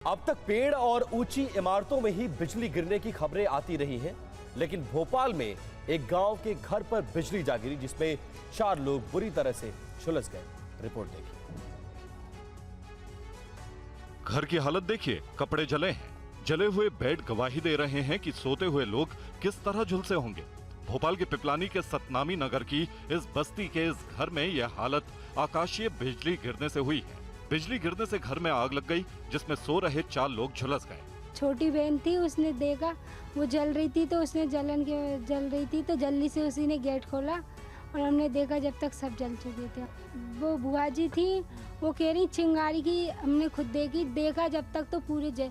अब तक पेड़ और ऊंची इमारतों में ही बिजली गिरने की खबरें आती रही हैं, लेकिन भोपाल में एक गांव के घर पर बिजली जा गिरी जिसमें 4 लोग बुरी तरह से झुलस गए। रिपोर्ट देखिए। घर की हालत देखिए, कपड़े जले हैं। जले हुए बेड गवाही दे रहे हैं कि सोते हुए लोग किस तरह झुलसे होंगे। भोपाल के पिपलानी के सतनामी नगर की इस बस्ती के इस घर में यह हालत आकाशीय बिजली गिरने से हुई है। बिजली गिरने से घर में आग लग गई, जिसमें सो रहे 4 लोग झुलस गए। छोटी बहन थी, उसने देखा वो जल रही थी तो उसने जल रही थी तो जल्दी से उसी ने गेट खोला और हमने देखा जब तक सब जल चुके थे। वो बुआ जी थी, वो कह रही चिंगारी की, हमने खुद देखा जब तक तो पूरे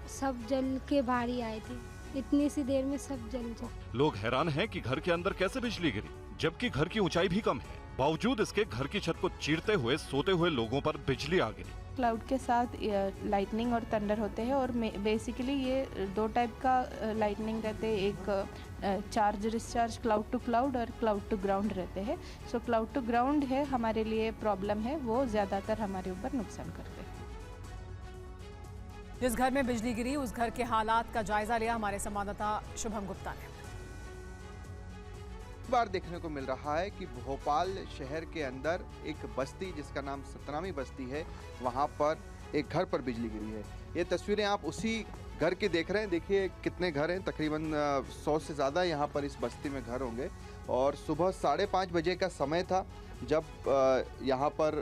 सब जल के बाहर ही आए थे। इतनी सी देर में सब जल चुके। लोग हैरान हैं कि घर के अंदर कैसे बिजली गिरी, जबकि घर की ऊंचाई भी कम है। बावजूद इसके घर की छत को चीरते हुए सोते हुए लोगों पर बिजली आ गिरी। क्लाउड के साथ लाइटनिंग और थंडर होते हैं और बेसिकली ये 2 टाइप का लाइटनिंग रहते हैं। एक charge discharge cloud to cloud और क्लाउड टू ग्राउंड रहते हैं। सो क्लाउड टू ग्राउंड है हमारे लिए प्रॉब्लम है, वो ज़्यादातर हमारे ऊपर नुकसान करते हैं। जिस घर में बिजली गिरी उस घर के हालात का जायजा लिया हमारे संवाददाता शुभम गुप्ता ने। बार देखने को मिल रहा है कि भोपाल शहर के अंदर एक बस्ती जिसका नाम सतनामी बस्ती है, वहां पर एक घर पर बिजली गिरी है। ये तस्वीरें आप उसी घर की देख रहे हैं। देखिए कितने घर हैं, तकरीबन 100 से ज़्यादा यहाँ पर इस बस्ती में घर होंगे। और सुबह 5:30 बजे का समय था जब यहाँ पर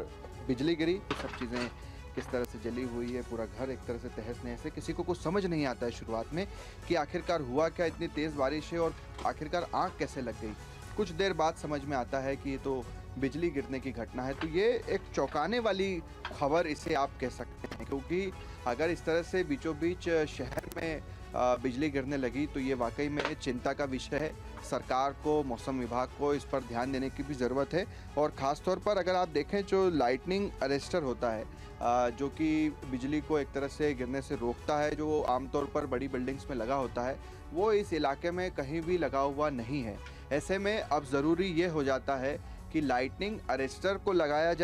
बिजली गिरी। तो सब चीज़ें किस तरह से जली हुई है, पूरा घर एक तरह से तहस नहस है। किसी को कुछ समझ नहीं आता है शुरुआत में कि आखिरकार हुआ क्या, इतनी तेज़ बारिश है और आखिरकार आग कैसे लग गई। कुछ देर बाद समझ में आता है कि ये तो बिजली गिरने की घटना है। तो ये एक चौंकाने वाली खबर इसे आप कह सकते हैं, क्योंकि अगर इस तरह से बीचों बीच शहर में बिजली गिरने लगी तो ये वाकई में चिंता का विषय है। सरकार को, मौसम विभाग को इस पर ध्यान देने की भी ज़रूरत है। और ख़ास तौर पर अगर आप देखें जो लाइटनिंग अरेस्टर होता है, जो कि बिजली को एक तरह से गिरने से रोकता है, जो आमतौर पर बड़ी बिल्डिंग्स में लगा होता है, वो इस इलाके में कहीं भी लगा हुआ नहीं है। ऐसे में अब ज़रूरी ये हो जाता है कि लाइटनिंग अरेस्टर को लगाया जाए।